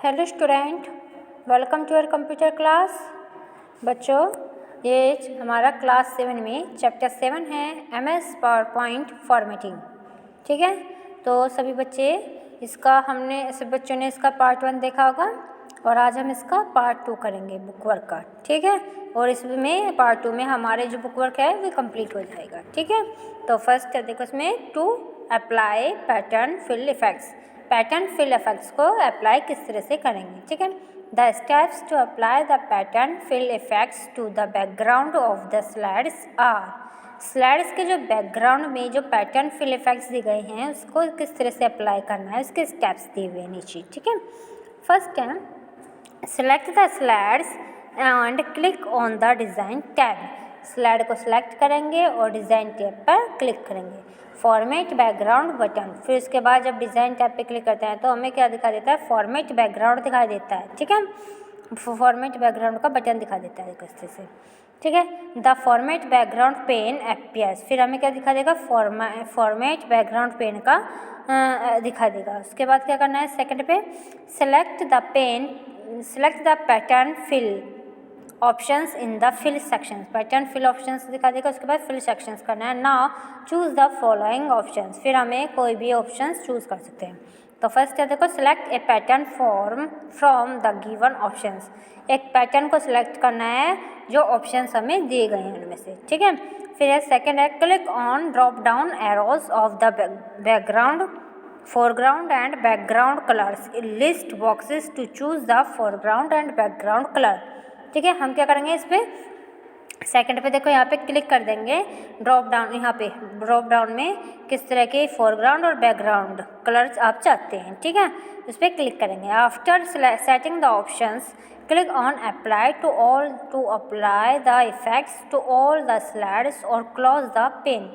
Hello student, welcome to your computer class. बच्चों, ये हमारा क्लास 7 में चैप्टर 7 है MS पावरपॉइंट फॉर्मेटिंग। ठीक है, तो सभी बच्चों ने इसका पार्ट 1 देखा होगा और आज हम इसका पार्ट 2 करेंगे बुक वर्क का। ठीक है, और इसमें पार्ट 2 में हमारे जो बुक वर्क है वो कंप्लीट हो जाएगा। ठीक है, तो फर्स्ट देखो इसमें to apply pattern fill effects. Pattern fill effects को अप्लाई किस तरह से करेंगे। ठीक है, the steps to apply the pattern fill effects to the background of the slides are. Slides के जो बैकग्राउंड में जो पैटर्न फिल इफेक्ट्स दिए गए हैं उसको किस तरह से अप्लाई करना है, उसके स्टेप्स दिए हुए हैं नीचे। ठीक है, फर्स्ट है select the slides and click on the design tab. Slide को सिलेक्ट करेंगे और डिज़ाइन टैब पर क्लिक करेंगे। फॉर्मेट बैकग्राउंड बटन, फिर उसके बाद जब डिज़ाइन टैब पे क्लिक करते हैं तो हमें क्या दिखा देता है, फॉर्मेट बैकग्राउंड दिखाई देता है। ठीक है, फॉर्मेट बैकग्राउंड का बटन दिखा देता है इस तरह से। ठीक है, the format background pane appears, फिर हमें क्या दिखा देगा, फॉर्मेट बैकग्राउंड पेन का दिखा देगा। उसके बाद क्या करना है, सेकंड पे select the pattern fill options in the fill sections. Pattern fill options दिखा देगा, उसके बाद फिल सेक्शंस करना है। Now choose the following options, फिर हमें कोई भी ऑप्शंस चूज़ कर सकते हैं। तो फर्स्ट है देखो select A pattern from the given options. एक पैटर्न को सिलेक्ट करना है जो ऑप्शंस हमें दिए गए हैं उनमें से। ठीक है, फिर है सेकेंड है click on drop down arrows of the background foreground and background colors, list boxes to choose the foreground and background color। ठीक है, हम क्या करेंगे, इस पर सेकंड पे देखो यहाँ पे क्लिक कर देंगे। ड्रॉप डाउन, यहाँ पे ड्रॉप डाउन में किस तरह के फोरग्राउंड और बैकग्राउंड कलर्स आप चाहते हैं। ठीक है, उस पर क्लिक करेंगे। After setting the options click on apply to all to apply the effects to all the slides और close the pane.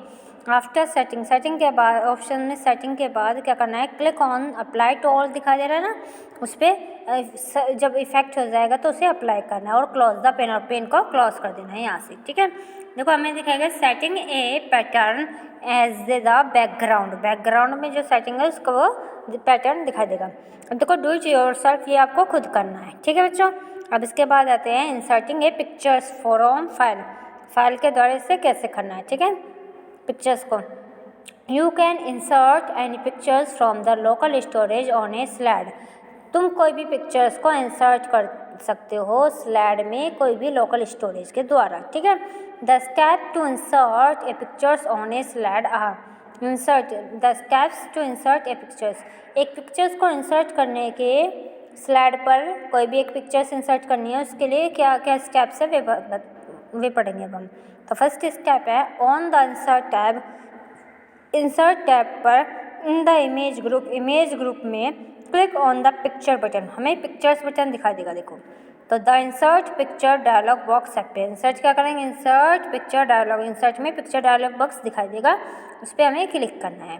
After setting के बाद ऑप्शन में सेटिंग के बाद क्या करना है, click on apply to all दिखाई दे रहा है ना, उस पर जब इफेक्ट हो जाएगा तो उसे अप्लाई करना है और क्लोज द पेन, और पेन को क्लोज कर देना है यहाँ से। ठीक है, देखो हमें दिखाएगा setting a pattern as the background में जो सेटिंग है उसको वो पैटर्न दिखाई देगा। अब देखो डू इट योरसेल्फ, ये आपको खुद करना है। ठीक है बच्चों, अब इसके बाद आते हैं inserting A pictures from file के द्वारा इसे कैसे करना है। ठीक है, पिक्चर्स को you can insert any pictures from the local storage on a slide. तुम कोई भी पिक्चर्स को इंसर्ट कर सकते हो स्लाइड में कोई भी लोकल स्टोरेज के द्वारा। ठीक है, the step to insert a pictures on a slide are insert the steps to insert a pictures. एक पिक्चर्स को इंसर्ट करने के स्लाइड पर कोई भी एक पिक्चर्स इंसर्ट करनी है, उसके लिए क्या क्या स्टेप्स है वे पढ़ेंगे अब हम। तो फर्स्ट स्टेप है ऑन द इंसर्ट टैब पर इन द इमेज ग्रुप में click on the picture button. हमें पिक्चर्स बटन दिखाई देगा, देखो। तो the insert picture dialog box पे इंसर्ट क्या करेंगे, इंसर्ट पिक्चर डायलॉग, इंसर्ट में पिक्चर डायलॉग बॉक्स दिखाई देगा, उस पर हमें क्लिक करना है।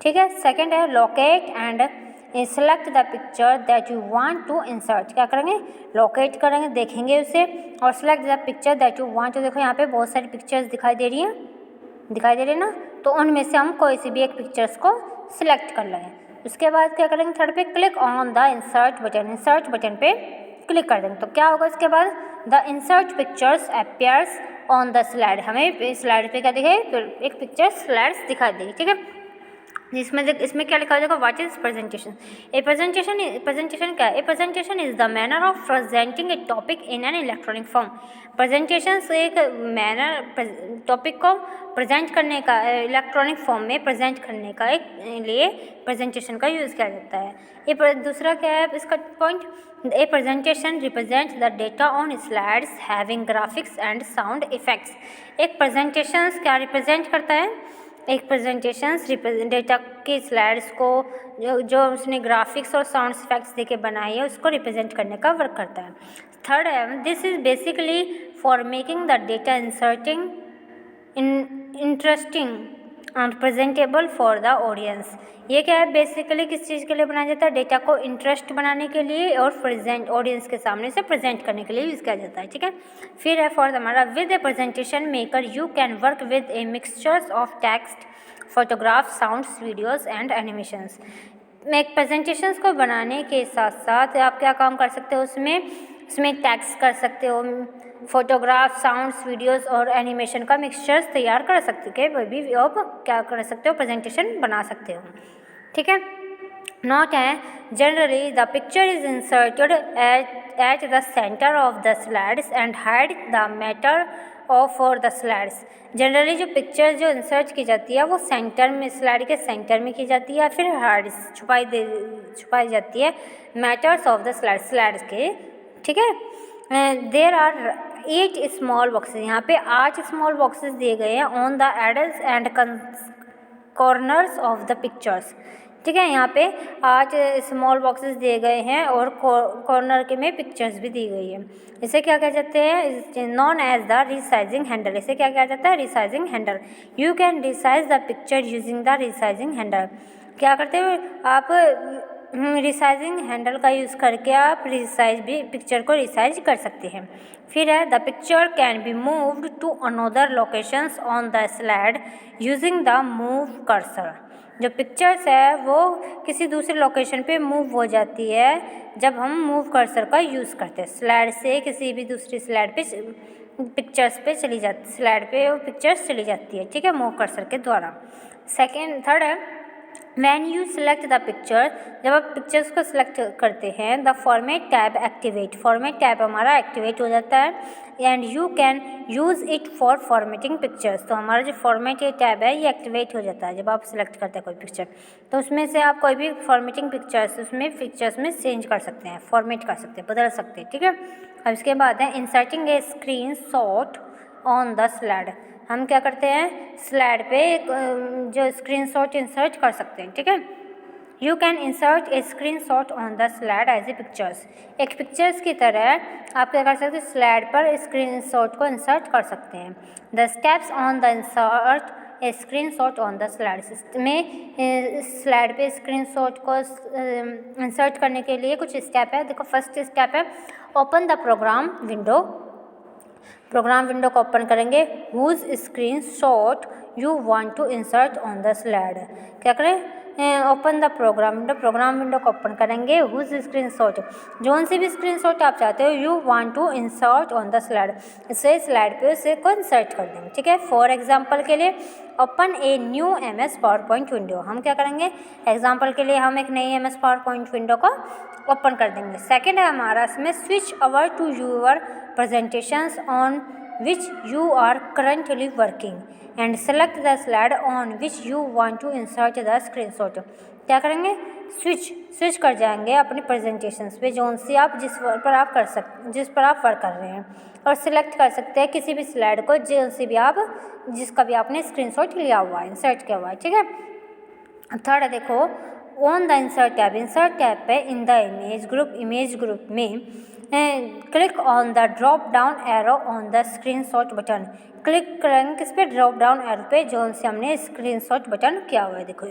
ठीक है, सेकेंड है locate and select the picture that you want to insert. क्या करेंगे, लोकेट करेंगे, देखेंगे उसे, और select the picture that you want to. देखो यहाँ पे बहुत सारी पिक्चर्स दिखाई दे रही है ना, तो उनमें से हम कोई सी भी एक पिक्चर्स को सिलेक्ट कर लेंगे। उसके बाद क्या करेंगे, थर्ड पे click on the insert button पे क्लिक कर देंगे। तो क्या होगा इसके बाद, the insert pictures appears on the slide. हमें स्लाइड पे क्या दिखेगा, एक पिक्चर स्लाइड्स दिखाई देगी। ठीक है, इसमें क्या लिखा जाएगा, व्हाट इज प्रेजेंटेशन। प्रेजेंटेशन क्या है, ए presentation is the manner of presenting A topic in an electronic form. Presentation से एक मैनर टॉपिक को प्रेजेंट करने का, इलेक्ट्रॉनिक फॉर्म में प्रेजेंट करने का एक लिए प्रेजेंटेशन का यूज़ किया जाता है। ये दूसरा क्या है इसका point, A presentation represent the data on slides having graphics and sound effects. एक प्रेजेंटेशन क्या रिप्रेजेंट करता है, एक प्रेजेंटेशंस डेटा के स्लाइड्स को जो उसने ग्राफिक्स और साउंड इफेक्ट्स देके बनाई है उसको रिप्रेजेंट करने का वर्क करता है। थर्ड है this is basically for making the data inserting interesting and presentable for the audience. ये क्या है, बेसिकली किस चीज़ के लिए बनाया जाता है, डेटा को इंटरेस्ट बनाने के लिए और प्रेजेंट ऑडियंस के सामने से प्रेजेंट करने के लिए यूज़ किया जाता है। ठीक है, फिर है फॉर हमारा with A presentation maker you can work with A mixtures of text, photograph, sounds, videos and animations. एक प्रेजेंटेशंस को बनाने के साथ साथ आप क्या काम कर सकते हो, उसमें टेक्स्ट कर सकते हो, फोटोग्राफ, साउंड्स, वीडियोस और एनिमेशन का मिक्सचर्स तैयार कर सकते हो, भी आप क्या कर सकते हो, प्रेजेंटेशन बना सकते हो। ठीक है। नोट है, generally the picture is inserted at the centre of the slides and hide the matter of for the slides. Generally जो पिक्चर जो इंसर्ट की जाती है वो सेंटर में, स्लाइड के सेंटर में की जाती है, फिर हाइड छुपाई जाती है मैटर्स ऑफ द स्लाइड्स के। ठीक है। देयर आर 8 स्मॉल बॉक्सेस, यहाँ पे 8 स्मॉल बॉक्सेस दिए गए हैं on the idols and corners of the pictures. ठीक है, यहाँ पे 8 स्मॉल बॉक्सेस दिए गए हैं और कॉर्नर के में पिक्चर्स भी दी गई है। इसे क्या कह जाते हैं, known as the resizing handle. इसे क्या कहा जाता है, resizing handle. You can resize the picture using the resizing handle. क्या करते हो आप, रिसाइजिंग हैंडल का यूज़ करके आप पिक्चर को रिसाइज कर सकते हैं। फिर है, the picture can be moved to another locations on the slide using the move cursor. जो पिक्चर्स है वो किसी दूसरे लोकेशन पे मूव हो जाती है जब हम मूव कर्सर का यूज़ करते हैं। स्लाइड से किसी भी दूसरी स्लाइड पे पिक्चर्स पे चली जाती, स्लाइड पे वो पिक्चर्स चली जाती है। ठीक है, मूव कर्सर के द्वारा। थर्ड है, when you select the picture, जब आप पिक्चर्स को सिलेक्ट करते हैं, the format tab activate, format tab हमारा एक्टिवेट हो जाता है and you can use it for formatting pictures. तो हमारा जो फॉर्मेट ये टैब है ये एक्टिवेट हो जाता है जब आप सिलेक्ट करते हैं कोई पिक्चर, तो उसमें से आप कोई भी फॉर्मेटिंग पिक्चर्स में चेंज कर सकते हैं, फॉर्मेट कर सकते हैं, बदल सकते हैं। ठीक है। अब इसके बाद है inserting A screen shot on the slide. हम क्या करते हैं, स्लाइड पे जो स्क्रीनशॉट इंसर्ट कर सकते हैं। ठीक है। You can insert a screenshot on the slide as a pictures. एक पिक्चर्स की तरह आप क्या कर सकते हैं, स्लाइड पर स्क्रीनशॉट को इंसर्ट कर सकते हैं। The steps on the insert a screenshot on the slide में स्लाइड पे स्क्रीनशॉट को इंसर्ट करने के लिए कुछ स्टेप है। देखो, फर्स्ट स्टेप है open the program window. Program window को ओपन करेंगे, whose screen shot you want to insert on the slide. क्या करें, ओपन द प्रोग्राम विंडो को ओपन करेंगे, हुज स्क्रीन शॉट, जोन से भी स्क्रीन शॉट आप चाहते हो, you want to insert on the slide, इसे स्लाइड पे उसे को इंसर्ट कर देंगे। ठीक है। फॉर एग्जाम्पल के लिए open a new MS PowerPoint window. हम क्या करेंगे, एग्जाम्पल के लिए हम एक नई MS पावरपॉइंट विंडो को ओपन कर देंगे। सेकेंड है हमारा इसमें switch over to your presentations on which you are currently working and select the slide on which you want to insert the screenshot। क्या करेंगे, स्विच कर जाएंगे अपनी प्रेजेंटेशंस पे, जो से आप जिस पर आप वर्क कर रहे हैं, और सिलेक्ट कर सकते हैं किसी भी स्लाइड को जिसका भी आपने स्क्रीनशॉट लिया हुआ है, इंसर्ट किया हुआ है। ठीक है। थर्ड है, देखो ऑन द इंसर्ट टैब पे इन द इमेज ग्रुप में click on the drop down arrow on the screenshot button. Click करेंगे किस पे, ड्रॉप डाउन एरो पे, जो से हमने स्क्रीनशॉट बटन किया हुआ है। देखो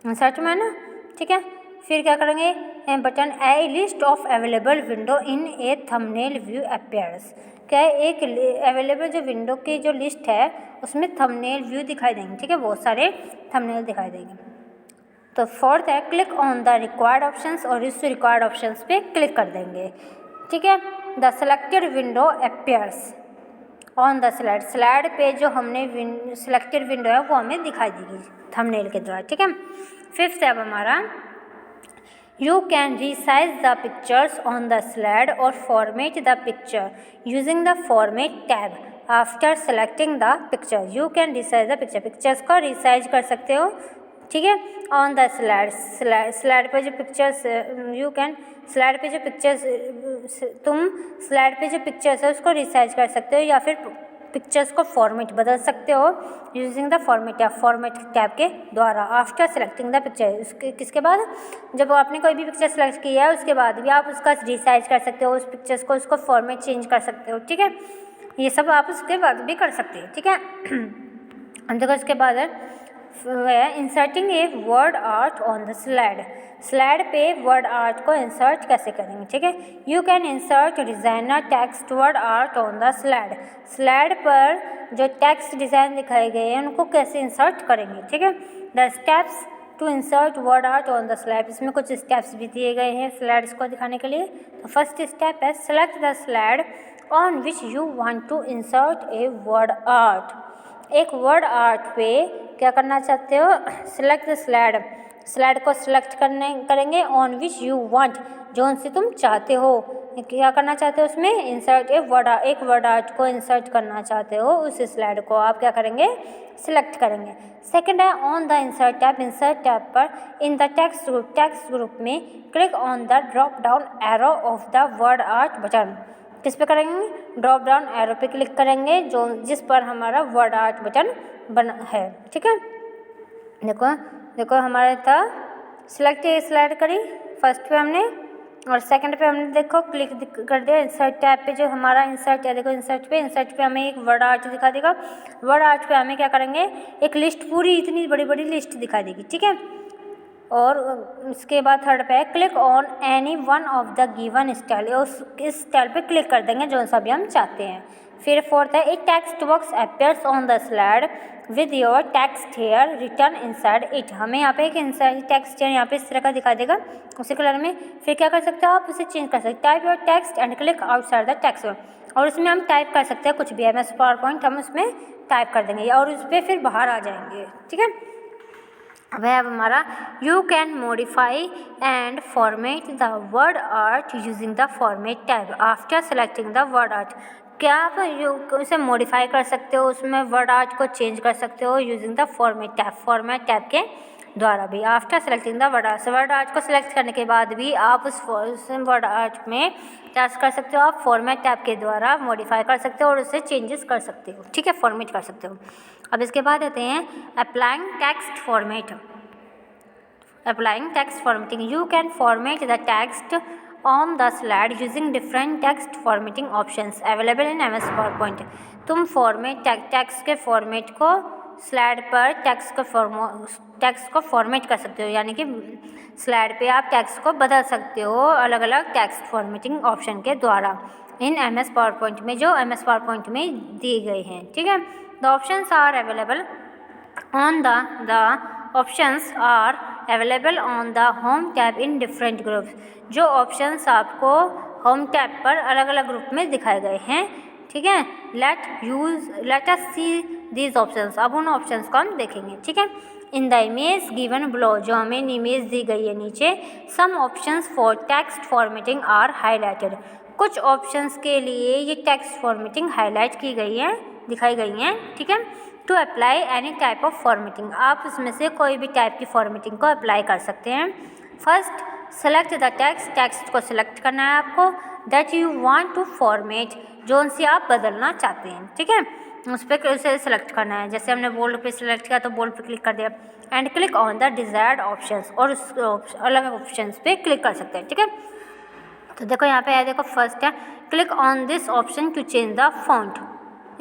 इंसर्ट में ना। ठीक है। फिर क्या करेंगे, button A list of available window in A thumbnail view appears. क्या है, एक अवेलेबल जो विंडो की जो लिस्ट है उसमें थंबनेल व्यू दिखाई देंगे। ठीक है, बहुत सारे थंबनेल दिखाई देंगे। तो फोर्थ है, click on the required options, और इस रिक्वायर्ड ऑप्शंस पे क्लिक कर देंगे। ठीक है। The selected window appears on the slide पे जो हमने सिलेक्टेड विंडो है वो हमें दिखाई देगी थंबनेल के द्वारा। ठीक है। फिफ्थ है हमारा, you can resize the pictures on the slide और format the picture using the format tab. After selecting the picture you can resize the pictures को रिसाइज कर सकते हो। ठीक है। ऑन द स्लाइड पे जो पिक्चर्स स्लाइड पे जो पिक्चर्स है उसको रिसाइज कर सकते हो, या फिर पिक्चर्स को फॉर्मेट बदल सकते हो यूजिंग द फॉर्मेट टैब के द्वारा। आफ्टर सेलेक्टिंग द पिक्चर, किसके बाद, जब आपने कोई भी पिक्चर सेलेक्ट किया है उसके बाद भी आप उसका रिसाइज कर सकते हो, उस पिक्चर्स को, उसको फॉर्मेट चेंज कर सकते हो। ठीक है, ये सब आप उसके बाद भी कर सकते हैं। ठीक है। देखो इसके बाद है inserting A word art on the slide पे वर्ड आर्ट को इंसर्ट कैसे करेंगे। ठीक है। You can insert designer text word art on the slide पर जो टेक्स्ट डिज़ाइन दिखाए गए हैं उनको कैसे इंसर्ट करेंगे। ठीक है। The steps to insert word art on the slide. इसमें कुछ स्टेप्स भी दिए गए हैं स्लाइड्स को दिखाने के लिए। तो फर्स्ट स्टेप है select the slide on which you want to insert a word art. एक वर्ड आर्ट पे क्या करना चाहते हो, सेलेक्ट द स्लाइड को सिलेक्ट करेंगे ऑन विच यू वांट, जो उनसे तुम चाहते हो, क्या करना चाहते हो उसमें इंसर्ट एक वर्ड आर्ट को इंसर्ट करना चाहते हो, उस स्लाइड को आप क्या करेंगे सिलेक्ट करेंगे। सेकंड है ऑन द इंसर्ट टैब पर इन द टेक्स्ट ग्रुप में click on the drop down arrow of the word art button. किस पे करेंगे, ड्रॉप डाउन एरो पे क्लिक करेंगे जिस पर हमारा वर्ड आर्ट बटन बना है। ठीक है, देखो हमारे था सिलेक्ट स्लाइड करी फर्स्ट पे हमने, और सेकंड पे हमने देखो क्लिक कर दिया इंसर्ट टैब पे। जो हमारा इंसर्ट है, देखो इंसर्ट पे हमें एक वर्ड आर्ट दिखा देगा। वर्ड आर्ट पे हमें क्या करेंगे, एक लिस्ट पूरी इतनी बड़ी बड़ी लिस्ट दिखा देगी। ठीक है, और उसके बाद थर्ड पे है click on any one of the given style, इस स्टाइल पे क्लिक कर देंगे जो सा भी हम चाहते हैं। फिर फोर्थ है a text box appears on the slide with your text here written inside it. हमें यहाँ पे एक इनसाइड टेक्स्ट यहाँ पे इस तरह का दिखा देगा उसी कलर में। फिर क्या कर सकते हो आप, उसे चेंज कर सकते हो, type your text and click outside the text, और उसमें हम टाइप कर सकते हैं कुछ भी, MS पावरपॉइंट हम उसमें टाइप कर देंगे और उस पर फिर बाहर आ जाएंगे। ठीक है, अब है हमारा you can modify and format the word art using the format tab after selecting the word art. क्या आप उसे मॉडिफाई कर सकते हो, उसमें वर्ड आर्ट को चेंज कर सकते हो यूजिंग द फॉर्मेट टैब के द्वारा भी। After selecting the word art को सिलेक्ट करने के बाद भी आप उस वर्ड आर्ट में क्या कर सकते हो, आप फॉर्मेट टैब के द्वारा मॉडिफाई कर सकते हो और उससे चेंजेस कर सकते हो। ठीक है, फॉर्मेट कर सकते हो। अब इसके बाद आते हैं applying text formatting. You can format the text on the slide using different text formatting options available in MS PowerPoint. तुम टेक्स्ट के फॉर्मेट को स्लाइड पर टेक्स्ट को फॉर्मेट कर सकते हो, यानी कि स्लाइड पे आप टेक्स्ट को बदल सकते हो अलग अलग टेक्स्ट फॉर्मेटिंग ऑप्शन के द्वारा इन MS पावरपॉइंट में, जो MS पावरपॉइंट में दिए गए हैं। ठीक है, the options are available on the home tab in different groups. जो ऑप्शंस आपको होम टैब पर अलग अलग ग्रुप में दिखाए गए हैं। ठीक है, let us see these options. अब उन ऑप्शंस को हम देखेंगे। ठीक है, in the image given below, जो हमें इमेज दी गई है नीचे, some options for text formatting are highlighted. कुछ ऑप्शंस के लिए ये टेक्स्ट फॉर्मेटिंग हाईलाइट की गई है, दिखाई गई हैं। ठीक है, to apply any type of formatting, आप उसमें से कोई भी टाइप की फॉर्मेटिंग को अप्लाई कर सकते हैं। फर्स्ट सेलेक्ट द टेक्स्ट को सिलेक्ट करना है आपको, that you want to format, जो उनसे आप बदलना चाहते हैं। ठीक है, उस पर उसे सेलेक्ट करना है। जैसे हमने बोल्ड पे सिलेक्ट किया तो बोल्ड पे क्लिक कर दिया and click on the desired options, और उस अलग ऑप्शंस पे क्लिक कर सकते हैं। ठीक है, तो देखो यहाँ पे है, देखो फर्स्ट है click on this option to change the font.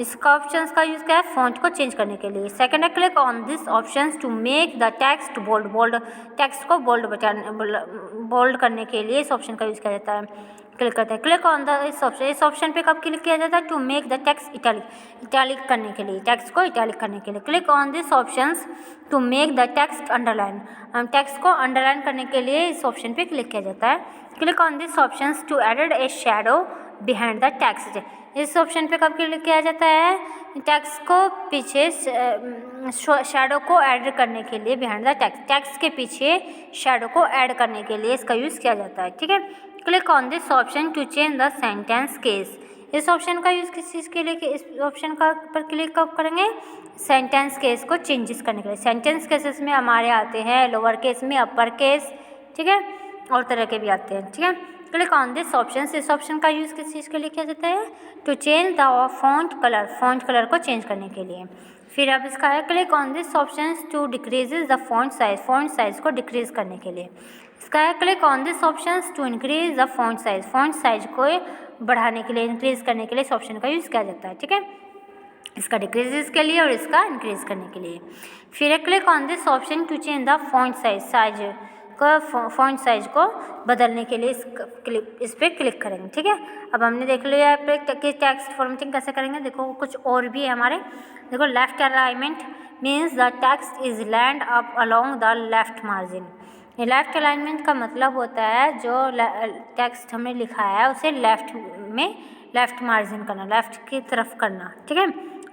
इसका ऑप्शंस का यूज़ क्या है, फॉन्ट को चेंज करने के लिए। सेकंड है click on this options to make the text bold text को बोल्ड करने के लिए इस ऑप्शन का यूज़ किया जाता है। क्लिक करते हैं, क्लिक ऑन द इस ऑप्शन पे कब क्लिक किया जाता है, to make the text italic करने के लिए, टेक्स्ट को इटैलिक करने के लिए। Click on this options to make the text underline, हम टेक्स्ट को अंडरलाइन करने के लिए इस ऑप्शन पे क्लिक किया जाता है। Click on this options to add a shadow behind the text, इस ऑप्शन पे कब क्लिक किया जाता है, टेक्स्ट को पीछे शैडो को ऐड करने के लिए, बिहाइंड द टेक्स्ट के पीछे शैडो को ऐड करने के लिए इसका यूज़ किया जाता है। ठीक है, click on this option to change the sentence case, इस ऑप्शन का यूज़ किस चीज़ के लिए, कि इस ऑप्शन का पर क्लिक कब करेंगे, सेंटेंस केस को चेंजेस करने के लिए। सेंटेंस केसेस में हमारे आते हैं लोअर केस में, अपर केस, ठीक है, और तरह के भी आते हैं। ठीक है, क्लिक ऑन दिस ऑप्शन, इस ऑप्शन का यूज़ किस चीज़ के लिए किया जाता है, to change the font colour को चेंज करने के लिए। फिर अब इसका है click on this option to decrease the font size को डिक्रीज़ करने के लिए। इसका है click on this option to increase the font size को बढ़ाने के लिए, इंक्रीज़ करने के लिए इस ऑप्शन का यूज़ किया जाता है। ठीक है, इसका डिक्रीज के लिए और इसका इंक्रीज़ करने के लिए। फिर click on this option to change the font size को बदलने के लिए इस पर क्लिक करेंगे। ठीक है, अब हमने देख लिया कि टेक्स्ट फॉर्मेटिंग कैसे करेंगे। देखो कुछ और भी है हमारे, देखो left alignment, means the text is land up along the left margin. ये लेफ़्ट अलाइनमेंट का मतलब होता है जो टेक्स्ट हमने लिखा है उसे लेफ़्ट मार्जिन करना, लेफ़्ट की तरफ करना, ठीक है।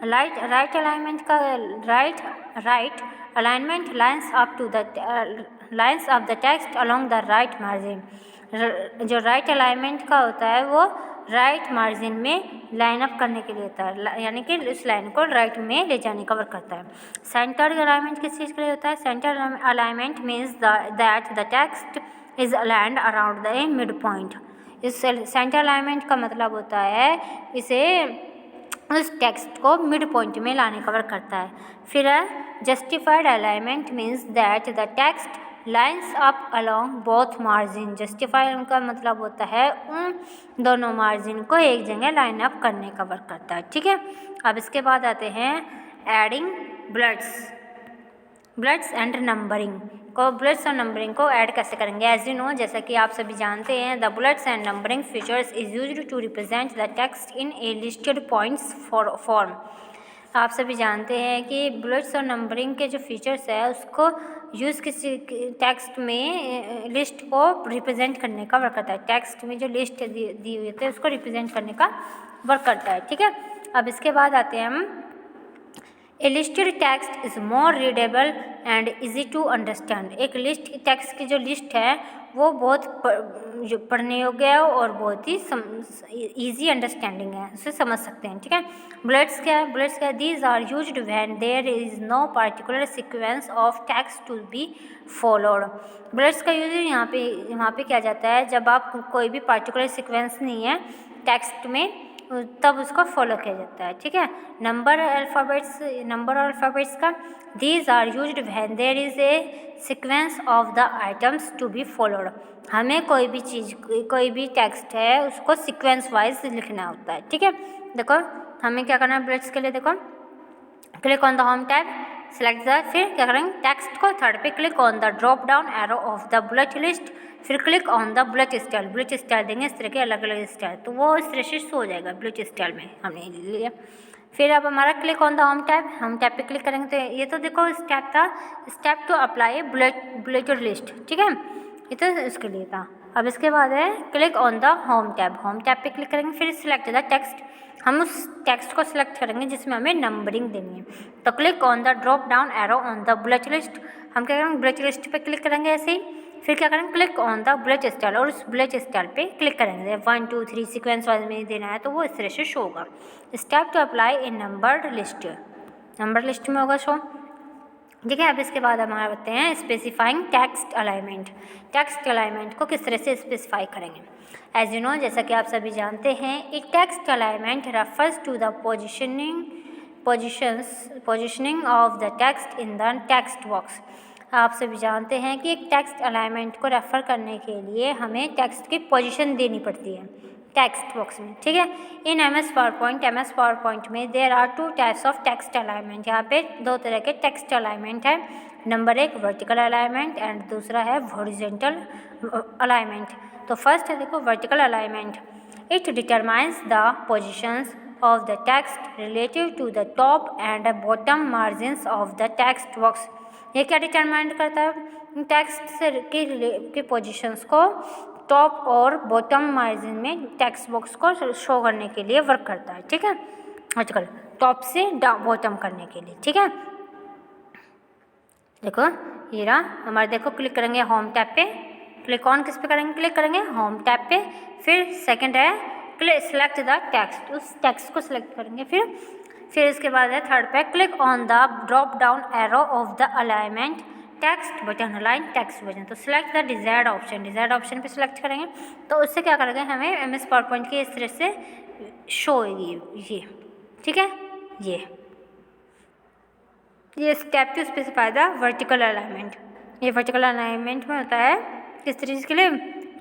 राइट अलाइनमेंट का right alignment lines of the text along the right margin. जो राइट अलाइनमेंट का होता है वो राइट मार्जिन में लाइन अप करने के लिए होता है, यानी कि उस लाइन को राइट में ले जाने का वर्क करता है। सेंटर्ड अलाइनमेंट किस चीज़ के लिए होता है? Centre alignment means that the text is aligned around the mid point. इस सेंटर अलाइनमेंट का मतलब होता है इसे उस टेक्स्ट को मिड पॉइंट में लाने का वर्क करता है। फिर justified alignment means that the text lines up along both margin. Justified का मतलब होता है उन दोनों मार्जिन को एक जगह लाइन अप करने का वर्क करता है, ठीक है। अब इसके बाद आते हैं एडिंग ब्लड्स एंड नंबरिंग को। ब्लड्स और नंबरिंग को ऐड कैसे करेंगे? एज यू नो, जैसा कि आप सभी जानते हैं, the bullets and numbering features is used to represent the text in a listed points form. आप सभी जानते हैं कि बुलेट्स और नंबरिंग के जो फीचर्स है उसको यूज़ किसी टेक्स्ट में लिस्ट को रिप्रेजेंट करने का वर्क करता है। टेक्स्ट में जो लिस्ट दी हुई होती है उसको रिप्रेजेंट करने का वर्क करता है, ठीक है। अब इसके बाद आते हैं हम a listed text is more readable and easy to understand. एक लिस्ट टेक्स्ट की जो लिस्ट है वो बहुत पढ़ने योग्य है और बहुत ही ईजी अंडरस्टैंडिंग है, उसे समझ सकते हैं, ठीक है। बुलेट्स क्या है? These are used when there is no particular sequence of text to be followed. Bullets का यूज यहाँ पे किया जाता है जब आप कोई भी पार्टिकुलर सीक्वेंस नहीं है टेक्स्ट में तब उसको फॉलो किया जाता है, ठीक है। नंबर और अल्फ़ाबेट्स का these are used when there is a sequence of the items to be followed. हमें कोई भी टेक्स्ट है उसको सीक्वेंस वाइज लिखना होता है, ठीक है। देखो हमें क्या करना है बुलेट्स के लिए, देखो click on the home tab, select the, फिर क्या करेंगे टेक्स्ट को थर्ड पे click on the drop down arrow of the bullet list, फिर click on the bullet style देंगे इस तरह के अलग अलग स्टाइल, तो वो इस तरह से शो हो जाएगा बुलेट स्टाइल में, हमने लिया। फिर अब हमारा click on the home tab पे क्लिक करेंगे तो ये तो देखो step to apply bullet list, ठीक है, ये तो इसके लिए था। अब इसके बाद है click on the home tab पे क्लिक करेंगे, फिर सिलेक्ट द टेक्स्ट, हम उस टेक्स्ट को सिलेक्ट करेंगे जिसमें हमें नंबरिंग देनी है, तो click on the drop down arrow on the bullet list, हम क्या करेंगे बुलेट लिस्ट पे क्लिक करेंगे ऐसे ही, फिर क्या करेंगे click on the bullet style और उस बुलेट स्टाइल पे क्लिक करेंगे, 1 2 3 सीक्वेंस वाइज में देना है तो वो इस तरह से शो होगा। Step to apply a number list में होगा शो, ठीक है। अब इसके बाद हम आते हैं स्पेसिफाइंग टेक्स्ट अलाइनमेंट को किस तरह से स्पेसिफाई करेंगे। एज यू नो, जैसा कि आप सभी जानते हैं, a text alignment refers to the positioning of the text in the text box. आप सभी जानते हैं कि एक टेक्स्ट अलाइनमेंट को रेफ़र करने के लिए हमें टेक्स्ट की पोजीशन देनी पड़ती है टेक्स्ट बॉक्स में, ठीक है। इन एमएस पावर पॉइंट में there are 2 types of text alignment. यहाँ पे 2 तरह के टेक्स्ट अलाइनमेंट है, नंबर 1 वर्टिकल अलाइनमेंट एंड दूसरा है हॉरिजॉन्टल अलाइनमेंट। तो फर्स्ट है देखो vertical alignment, it determines the positions of the text relative to the top and bottom margins of the text box. ये क्या डिटरमाइन करता है? टेक्स्ट से की पोजीशंस को टॉप और बॉटम मार्जिन में टेक्स्ट बॉक्स को शो करने के लिए वर्क करता है, ठीक है। आजकल टॉप से बॉटम करने के लिए, ठीक है। देखो ये रहा हमारे, देखो क्लिक करेंगे होम टैब पे, क्लिक ऑन किस पे करेंगे? क्लिक करेंगे होम टैब पे, फिर सेकंड है सिलेक्ट द टेक्स्ट, उस टेक्स्ट को सिलेक्ट करेंगे, फिर इसके बाद है थर्ड पे click on the drop down arrow of the alignment text button, align text button, तो सिलेक्ट द डिजायर्ड ऑप्शन पे सिलेक्ट करेंगे तो उससे क्या करेंगे हमें एमएस पावर पॉइंट की इस तरह से शो होगी ये, ठीक है। ये step to specify the vertical alignment. ये वर्टिकल अलाइनमेंट में होता है किस तरीके के लिए?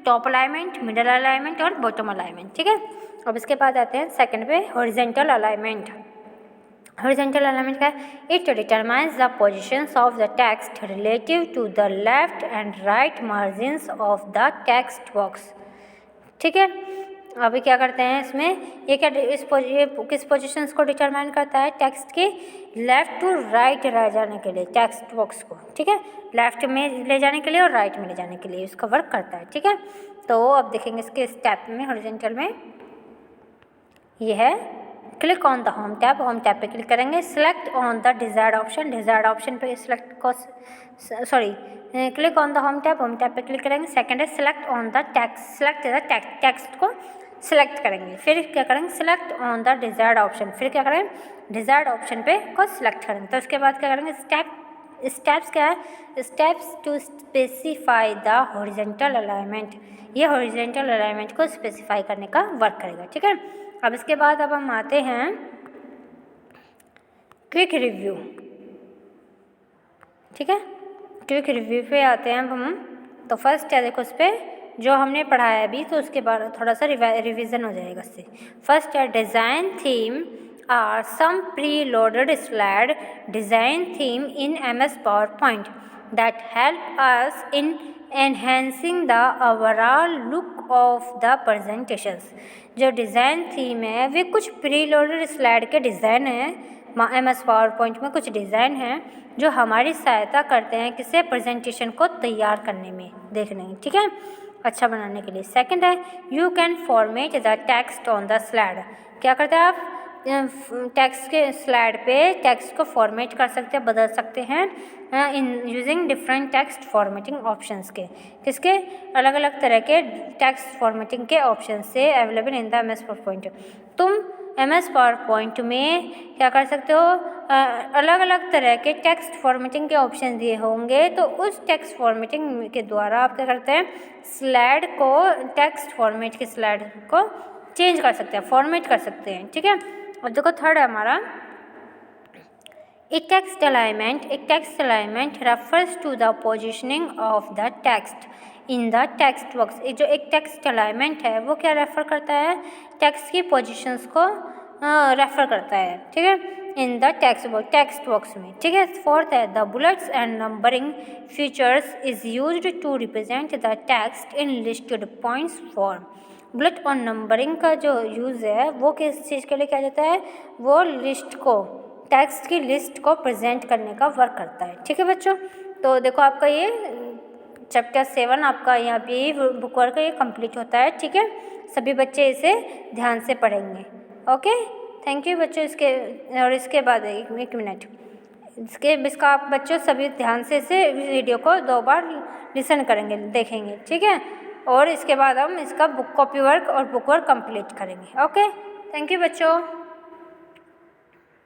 टॉप अलाइनमेंट, मिडल अलाइनमेंट और बॉटम अलाइनमेंट, ठीक है। अब इसके बाद आते हैं सेकंड पे हॉरिजॉन्टल अलाइनमेंट। हॉरिजॉन्टल अलाइनमेंट का it determines the positions of the text relative to the left and right margins of the text box, ठीक है। अभी क्या करते हैं इसमें, ये क्या ये किस पोजीशंस को डिटरमाइन करता है, टेक्स्ट के लेफ़्ट टू राइट ले जाने के लिए, टेक्स्ट बॉक्स को, ठीक है, लेफ़्ट में ले जाने के लिए और राइट में ले जाने के लिए इसका वर्क करता है, ठीक है। तो अब देखेंगे इसके स्टेप में, हॉरिजॉन्टल में ये है click on the home tab पे क्लिक करेंगे, select on the desired option पे सिलेक्ट को click on the home tab पे क्लिक करेंगे। सेकंड है सेलेक्ट ऑन द टेक्स्ट को सिलेक्ट करेंगे। फिर क्या करेंगे, select on the desired option, फिर क्या करेंगे, डिज़ायर्ड ऑप्शन पे को सिलेक्ट करेंगे। तो उसके बाद क्या करेंगे, स्टेप्स क्या है, steps to specify the horizontal alignment, ये हॉरिजॉन्टल अलाइनमेंट को स्पेसिफाई करने का वर्क करेगा, ठीक है। अब इसके बाद अब हम आते हैं क्विक रिव्यू, ठीक है, क्विक रिव्यू पे आते हैं अब हम। तो फर्स्ट है देखो, उस पर जो हमने पढ़ाया अभी, तो उसके बाद थोड़ा सा रिवीजन हो जाएगा इससे। फर्स्ट है design theme are some preloaded slide design theme in MS PowerPoint that help us in enhancing the overall look of the presentations. जो डिज़ाइन थीम है वे कुछ प्री लोडेड स्लाइड के डिज़ाइन हैं, MS PowerPoint में कुछ design हैं जो हमारी सहायता करते हैं किसे, प्रेजेंटेशन को तैयार करने में, देखने में, ठीक है, अच्छा बनाने के लिए। सेकंड है you can format the text on the slide, क्या करते हैं आप टेक्स्ट के स्लाइड पे टेक्स्ट को फॉर्मेट कर सकते हैं, बदल सकते हैं in using different text formatting options के, किसके, अलग अलग तरह के टेक्स्ट फॉर्मेटिंग के ऑप्शन से available in the MS PowerPoint। तुम MS PowerPoint में क्या कर सकते हो, अलग अलग तरह के टेक्स्ट फॉर्मेटिंग के ऑप्शन दिए होंगे, तो उस टेक्स्ट फॉर्मेटिंग के द्वारा आप क्या करते हैं, स्लाइड को, टेक्स्ट फॉर्मेट के स्लाइड को चेंज कर सकते हैं, फॉर्मेट कर सकते हैं, ठीक है। और देखो थर्ड है हमारा एक text alignment refers to the positioning of the text in the text box. जो एक टेक्स्ट अलाइनमेंट है वो क्या रेफ़र करता है, टेक्स्ट की पोजीशंस को रेफ़र करता है, ठीक है, इन द टेक्स्ट बॉक्स में, ठीक है। फोर्थ है the bullets and numbering features is used to represent the text in listed points form. Bullet और नंबरिंग का जो यूज़ है वो किस चीज़ के लिए किया जाता है, वो लिस्ट को, टेक्स्ट की लिस्ट को प्रेजेंट करने का वर्क करता है, ठीक है बच्चों। तो देखो आपका ये चैप्टर 7 आपका यहाँ पे बुक वर्क ये कंप्लीट होता है, ठीक है। सभी बच्चे इसे ध्यान से पढ़ेंगे, ओके, थैंक यू बच्चों। और इसके बाद एक मिनट, इसका आप बच्चों सभी ध्यान से इसे वीडियो को 2 बार लिसन करेंगे, देखेंगे, ठीक है। और इसके बाद हम इसका बुक कॉपी वर्क और बुक वर्क कंप्लीट करेंगे, ओके, थैंक यू बच्चों।